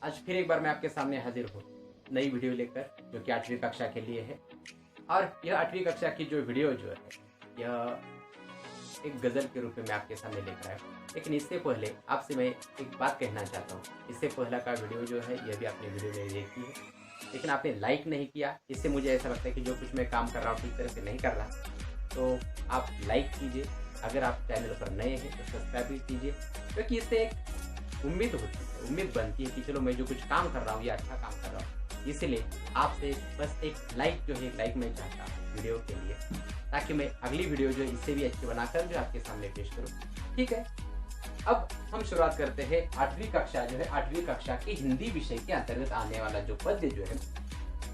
आज फिर एक बार मैं आपके सामने हाजिर हूँ नई वीडियो लेकर, जो कि 8वीं कक्षा के लिए है। और यह 8वीं कक्षा की जो वीडियो जो है यह एक गज़ल के रूप में मैं आपके सामने लेकर आया हूँ। लेकिन इससे पहले आपसे मैं एक बात कहना चाहता हूँ। इससे पहला का वीडियो जो है यह भी आपने वीडियो में देखी है, लेकिन आपने लाइक नहीं किया। इससे मुझे ऐसा लगता है कि जो कुछ मैं काम कर रहा हूँ ठीक तरह से नहीं कर रहा। तो आप लाइक कीजिए, अगर आप चैनल पर नए हैं तो सब्सक्राइब भी कीजिए, क्योंकि इससे एक उम्मीद होती है, उम्मीद बनती है कि चलो मैं जो कुछ काम कर रहा हूँ ये अच्छा काम कर रहा हूँ। इसलिए आपसे बस एक लाइक जो है, एक लाइक मैं चाहता हूँ वीडियो के लिए, ताकि मैं अगली वीडियो जो इससे भी अच्छी बनाकर जो आपके सामने पेश करूँ। ठीक है, अब हम शुरुआत करते हैं 8वीं कक्षा जो है 8वीं कक्षा की हिंदी विषय के अंतर्गत आने वाला जो पद्य जो है,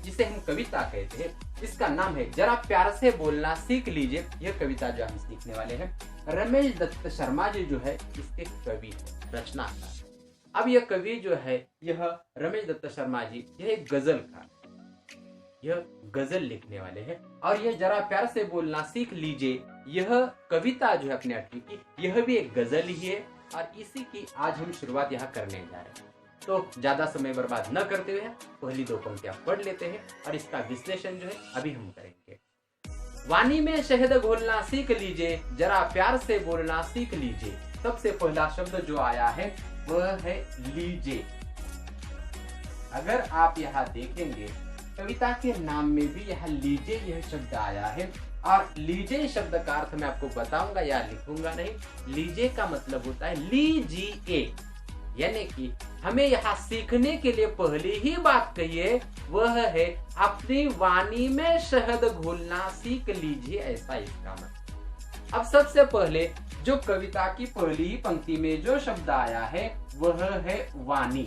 जिसे हम कविता कहते हैं, इसका नाम है जरा प्यार से बोलना सीख लीजिए। यह कविता जो हम सीखने वाले हैं, रमेश दत्त शर्मा जी जो है इसके कवि है, रचनाकार। अब यह कवि जो है, यह रमेश दत्त शर्मा जी, यह एक गजलकार, यह गजल लिखने वाले हैं। और यह जरा प्यार से बोलना सीख लीजिए, यह कविता जो है अपने 8वीं की, यह भी एक गजल ही है। और इसी की आज हम शुरुआत यहाँ करने जा रहे हैं। तो ज्यादा समय बर्बाद न करते हुए पहली दो पंक्तियां पढ़ लेते हैं और इसका विश्लेषण जो है अभी हम करेंगे। वाणी में शहद घोलना सीख लीजिए, जरा प्यार से बोलना सीख लीजिए। सबसे पहला शब्द जो आया है वह है लीजिए। अगर आप यहाँ देखेंगे कविता के नाम में भी यह लीजिए यह शब्द आया है। और लीजिए शब्द का अर्थ मैं आपको बताऊंगा या लिखूंगा नहीं। लीजिए का मतलब होता है लीजिए, यानी कि हमें यहाँ सीखने के लिए पहली ही बात कहिए वह है अपनी वाणी में शहद घोलना सीख लीजिए, ऐसा इसका मतलब। अब सबसे पहले जो कविता की पहली ही पंक्ति में जो शब्द आया है वह है वाणी।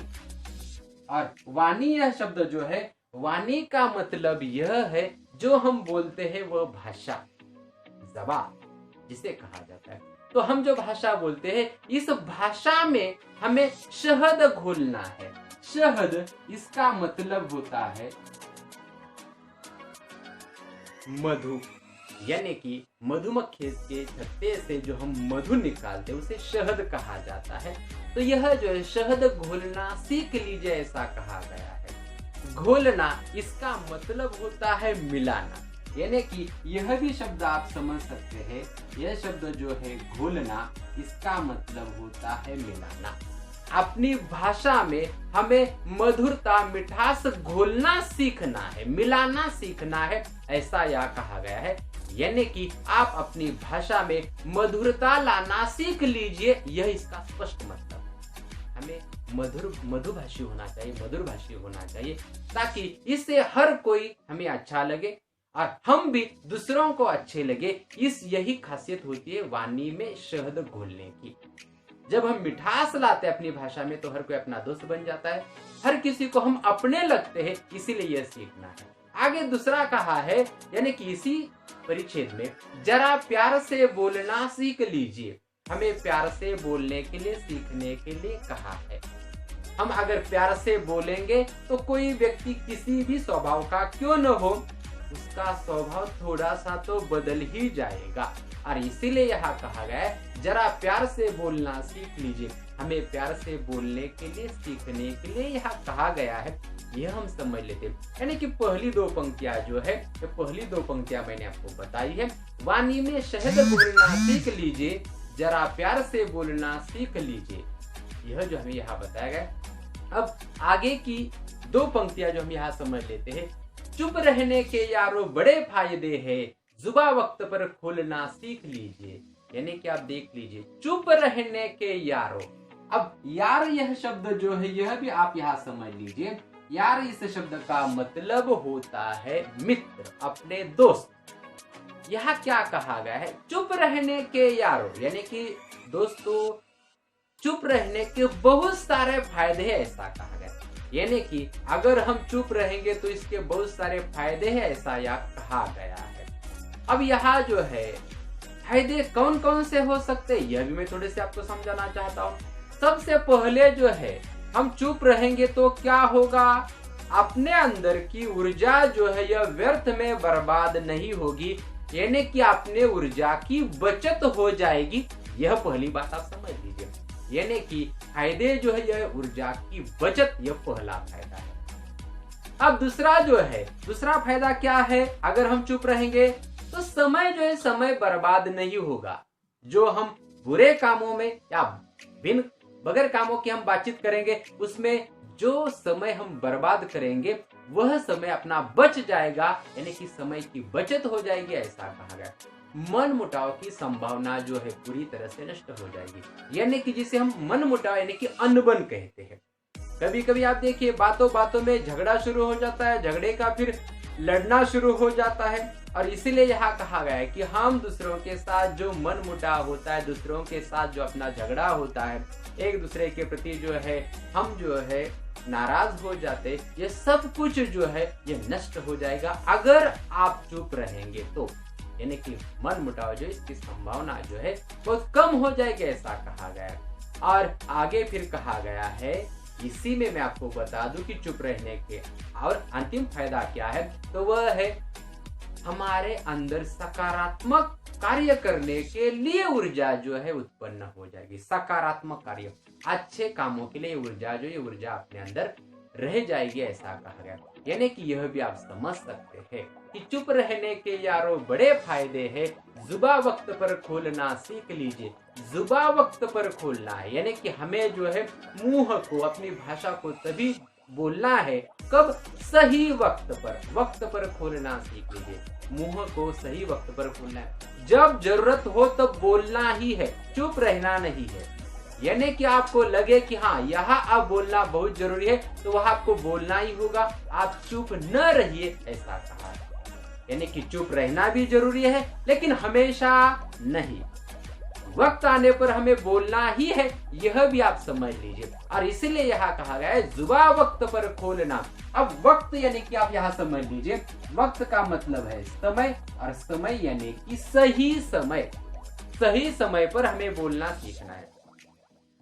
और वाणी यह शब्द जो है, वाणी का मतलब यह है जो हम बोलते हैं वह भाषा, ज़बान जिसे कहा जाता है। तो हम जो भाषा बोलते हैं, इस भाषा में हमें शहद घोलना है। शहद इसका मतलब होता है मधु, यानी कि मधुमक्खी के छत्ते से जो हम मधु निकालते हैं उसे शहद कहा जाता है। तो यह जो है शहद घोलना सीख लीजिए, ऐसा कहा गया है। घोलना इसका मतलब होता है मिलाना, यानी कि यह भी शब्द आप समझ सकते हैं। यह शब्द जो है घोलना, इसका मतलब होता है मिलाना। अपनी भाषा में हमें मधुरता मिठास घोलना सीखना है, मिलाना सीखना है, ऐसा यह कहा गया है। यानी कि आप अपनी भाषा में मधुरता लाना सीख लीजिए, यह इसका स्पष्ट मतलब। हमें मधुभाषी होना चाहिए, मधुरभाषी होना चाहिए, ताकि इससे हर कोई हमें अच्छा लगे और हम भी दूसरों को अच्छे लगे। यही खासियत होती है वाणी में शहद घोलने की। जब हम मिठास लाते हैं अपनी भाषा में तो हर कोई अपना दोस्त बन जाता है, हर किसी को हम अपने लगते हैं। इसीलिए यह सीखना है। आगे दूसरा कहा है, यानी कि इसी परिच्छेद में जरा प्यार से बोलना सीख लीजिए। हमें प्यार से बोलने के लिए, सीखने के लिए कहा है। हम अगर प्यार से बोलेंगे तो कोई व्यक्ति किसी भी स्वभाव का क्यों न हो, उसका स्वभाव थोड़ा सा तो बदल ही जाएगा। और इसीलिए यहाँ कहा गया है जरा प्यार से बोलना सीख लीजिए। हमें प्यार से बोलने के लिए, सीखने के लिए यहाँ कहा गया है। यह हम समझ लेते हैं। यानी कि पहली दो पंक्तियां जो है, तो पहली दो पंक्तियां मैंने आपको बताई है। वाणी में शहद बोलना सीख लीजिए, जरा प्यार से बोलना सीख लीजिए, यह जो हमें यहाँ बताया गया। अब आगे की दो पंक्तियां जो हम यहाँ समझ लेते हैं। चुप रहने के यारो बड़े फायदे हैं, जुबा वक्त पर खोलना सीख लीजिए। यानी कि आप देख लीजिए, चुप रहने के यारो। अब यार यह शब्द जो है यह भी आप यहाँ समझ लीजिए। यार इस शब्द का मतलब होता है मित्र, अपने दोस्त। यहाँ क्या कहा गया है, चुप रहने के यारो, यानी कि दोस्तों चुप रहने के बहुत सारे फायदे हैं, ऐसा कहा गया। यानी कि अगर हम चुप रहेंगे तो इसके बहुत सारे फायदे हैं, ऐसा यहाँ कहा गया है। अब यहाँ जो है फायदे कौन कौन से हो सकते हैं, यह भी मैं थोड़े से आपको समझाना चाहता हूँ। सबसे पहले जो है, हम चुप रहेंगे तो क्या होगा, अपने अंदर की ऊर्जा जो है यह व्यर्थ में बर्बाद नहीं होगी, यानी कि अपने ऊर्जा की बचत हो जाएगी। यह पहली बात आप समझ लीजिए। यानी कि फायदे जो है यह ऊर्जा की बचत, यह पहला फायदा है। अब दूसरा फायदा क्या है? अगर हम चुप रहेंगे तो समय जो है समय बर्बाद नहीं होगा। जो हम बुरे कामों में या बगैर कामों की हम बातचीत करेंगे, उसमें जो समय हम बर्बाद करेंगे वह समय अपना बच जाएगा, यानी कि समय की बचत हो जाएगी, ऐसा कहा गया। मन मुटाव की संभावना जो है पूरी तरह से नष्ट हो जाएगी, यानी कि जिसे हम मन मुटाव यानी कि अनबन कहते हैं। कभी कभी आप देखिए बातों बातों में झगड़ा शुरू हो जाता है, झगड़े का फिर लड़ना शुरू हो जाता है, और इसीलिए यहाँ कहा गया है कि हम दूसरों के साथ जो मन मुटाव होता है, दूसरों के साथ जो अपना झगड़ा होता है, एक दूसरे के प्रति जो है हम जो है नाराज हो जाते, ये सब कुछ जो है ये नष्ट हो जाएगा अगर आप चुप रहेंगे तो, यानी कि मन मुटाव जो इसकी संभावना जो है बहुत कम हो जाएगी, ऐसा कहा गया है। और आगे फिर कहा गया है, इसी में मैं आपको बता दूं कि चुप रहने के और अंतिम फायदा क्या है, तो वह है हमारे अंदर सकारात्मक कार्य करने के लिए ऊर्जा जो है उत्पन्न हो जाएगी। सकारात्मक कार्य, अच्छे कामों के लिए ऊर्जा जो ये ऊर्जा अपने अंदर रह जाएगी, ऐसा कहा गया। यानी कि यह भी आप समझ सकते हैं कि चुप रहने के यारों बड़े फायदे हैं। जुबा वक्त पर खोलना सीख लीजिए। जुबा वक्त पर खोलना है, यानी कि हमें जो है मुंह को, अपनी भाषा को तभी बोलना है कब? सही वक्त पर खोलना सीख लीजिए। मुंह को सही वक्त पर खोलना है, जब जरूरत हो तब बोलना ही है, चुप रहना नहीं है। यानी कि आपको लगे कि हाँ यहाँ अब बोलना बहुत जरूरी है, तो वह आपको बोलना ही होगा, आप चुप न रहिए, ऐसा कहा। यानी कि चुप रहना भी जरूरी है, लेकिन हमेशा नहीं, वक्त आने पर हमें बोलना ही है, यह भी आप समझ लीजिए। और इसीलिए यहाँ कहा गया है जुबा वक्त पर खोलना। अब वक्त यानी कि आप यहाँ समझ लीजिए, वक्त का मतलब है समय, और समय यानी कि सही समय पर हमें बोलना सीखना है।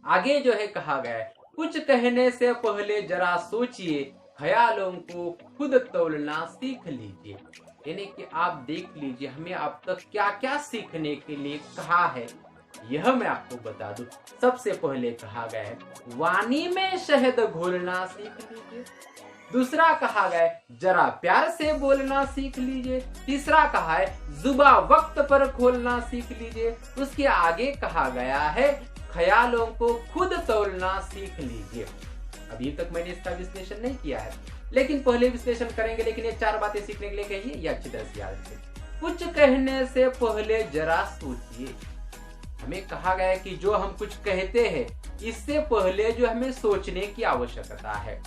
आगे जो है कहा गया है, कुछ कहने से पहले जरा सोचिए, ख्यालों को खुद तौलना सीख लीजिए। यानी कि आप देख लीजिए हमें अब तक क्या क्या सीखने के लिए कहा है, यह मैं आपको बता दूं। सबसे पहले कहा गया है वाणी में शहद घोलना सीख लीजिए। दूसरा कहा गया है जरा प्यार से बोलना सीख लीजिए। तीसरा कहा है जुबा वक्त पर खोलना सीख लीजिए। उसके आगे कहा गया है ख्यालों को खुद तौलना सीख लीजिए। अभी तक मैंने इसका विश्लेषण नहीं किया है, लेकिन पहले विश्लेषण करेंगे। लेकिन ये 4 बातें सीखने के लिए कहिए, ये अच्छी तरह से याद रखिए। कुछ कहने से पहले जरा सोचिए। हमें कहा गया है कि जो हम कुछ कहते हैं इससे पहले जो हमें सोचने की आवश्यकता है।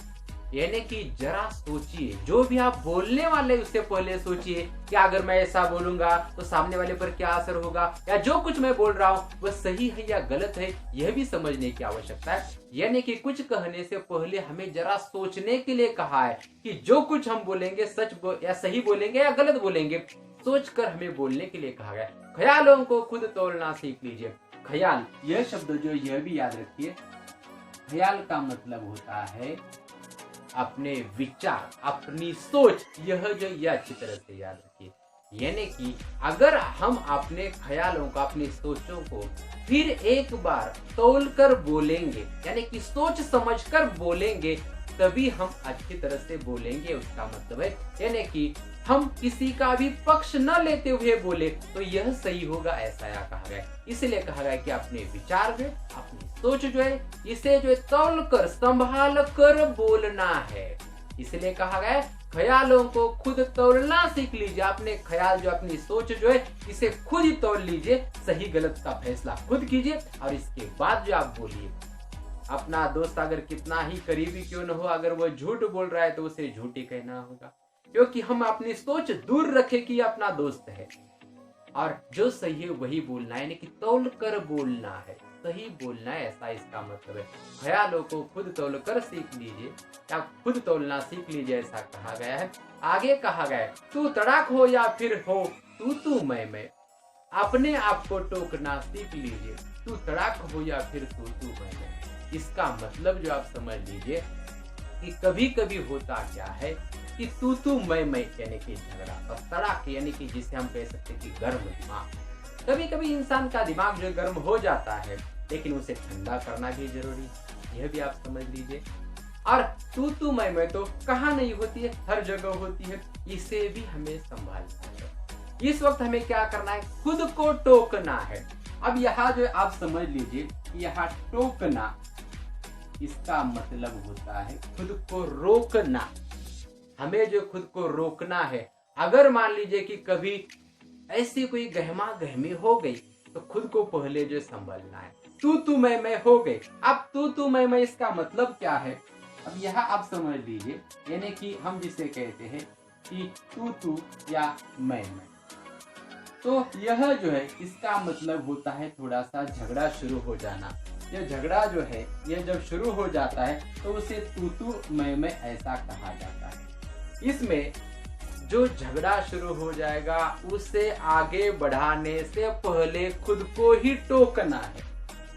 यानी कि जरा सोचिए, जो भी आप बोलने वाले उससे पहले सोचिए कि अगर मैं ऐसा बोलूंगा तो सामने वाले पर क्या असर होगा, या जो कुछ मैं बोल रहा हूँ वह सही है या गलत है, यह भी समझने की आवश्यकता है। यानी कि कुछ कहने से पहले हमें जरा सोचने के लिए कहा है कि जो कुछ हम बोलेंगे या सही बोलेंगे या गलत बोलेंगे, सोचकर हमें बोलने के लिए कहा गया। ख्यालों को खुद तोड़ना सीख लीजिए। ख्याल, यह शब्द जो यह भी याद रखिए, ख्याल का मतलब होता है अपने विचार, अपनी सोच। यह अच्छी तरह से याद रखिए। यानी कि अगर हम अपने ख्यालों का, अपनी सोचों को फिर एक बार तौल कर बोलेंगे, यानी कि सोच समझ कर बोलेंगे, तभी हम अच्छी तरह से बोलेंगे। उसका मतलब है यानी कि हम किसी का भी पक्ष न लेते हुए बोले तो यह सही होगा, ऐसा यहाँ कहा गया। इसलिए कहा गया कि अपने विचार जो है, अपनी सोच जो है, इसे जो है तौल कर, संभाल कर बोलना है। इसलिए कहा गया ख्यालों को खुद तौलना सीख लीजिए। अपने ख्याल जो, अपनी सोच जो है, इसे खुद ही तौल लीजिए। सही गलत का फैसला खुद कीजिए और इसके बाद जो आप बोलिए। अपना दोस्त अगर कितना ही करीबी क्यों न हो, अगर वो झूठ बोल रहा है तो उसे झूठ ही कहना होगा, क्योंकि हम अपनी सोच दूर रखें कि अपना दोस्त है। और जो सही है वही बोलना है, यानी कि तौल कर बोलना है, सही बोलना है, ऐसा इसका मतलब है। ख्यालों को खुद तौल कर सीख लीजिए, या खुद तौलना सीख लीजिए, ऐसा कहा गया है। आगे कहा गया है तू तड़ाक हो या फिर हो तू मैं। अपने आप को टोकना सीख लीजिए। तू तड़ाक हो या फिर तू मैं। इसका मतलब जो आप समझ लीजिए कि कभी कभी होता क्या है कि तू मैं यानी कि झगड़ा, और तड़ाक यानी कि जिसे हम कह सकते हैं कि गर्म दिमाग। कभी कभी इंसान का दिमाग जो गर्म हो जाता है, लेकिन उसे ठंडा करना भी जरूरी है। यह भी आप समझ लीजिए। और तू मैं तो कहाँ नहीं होती है, हर जगह होती है, इसे भी हमें संभालना है। इस वक्त हमें क्या करना है, खुद को टोकना है। अब यहाँ जो आप समझ लीजिए, यहाँ टोकना इसका मतलब होता है खुद को रोकना। हमें जो खुद को रोकना है, अगर मान लीजिए कि कभी ऐसी कोई गहमा गहमी हो गई तो खुद को पहले जो संभलना है। तू मैं हो गई। अब तू मैं इसका मतलब क्या है, अब यहाँ आप समझ लीजिए, यानी कि हम जिसे कहते हैं कि तू या मैं। तो यह जो है इसका मतलब होता है थोड़ा सा झगड़ा शुरू हो जाना। यह झगड़ा जो है यह जब शुरू हो जाता है तो उसे तू मैं ऐसा कहा जाता है। इसमें जो झगड़ा शुरू हो जाएगा उसे आगे बढ़ाने से पहले खुद को ही टोकना है।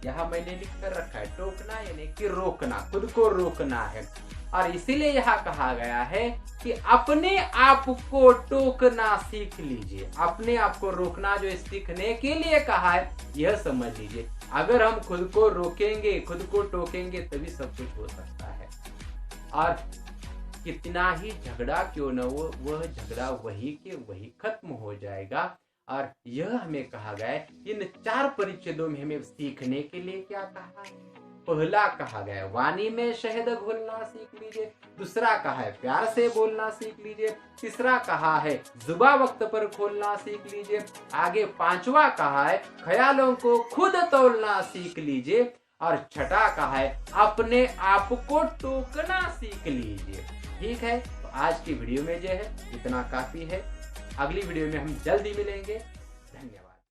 यहाँ मैंने लिख कर रखा है टोकना यानी कि रोकना, खुद को रोकना है। और इसीलिए यहाँ कहा गया है कि अपने आप को टोकना सीख लीजिए। अपने आप को रोकना जो सीखने के लिए कहा है, यह समझ लीजिए। अगर हम खुद को रोकेंगे, खुद को टोकेंगे, तभी सब कुछ हो सकता है। और कितना ही झगड़ा क्यों न हो, वह झगड़ा वही के वही खत्म हो जाएगा। और यह हमें कहा गया है, इन 4 परिच्छेदों में हमें सीखने के लिए क्या कहा है। पहला कहा गया वाणी में शहद घोलना सीख लीजिए। दूसरा कहा है प्यार से बोलना सीख लीजिए। तीसरा कहा है जुबान वक्त पर खोलना सीख लीजिए। आगे 5वां कहा है ख्यालों को खुद तोलना सीख लीजिए। और छठा कहा है अपने आप को टोकना सीख लीजिए। ठीक है, तो आज की वीडियो में जो है इतना काफी है। अगली वीडियो में हम जल्दी मिलेंगे।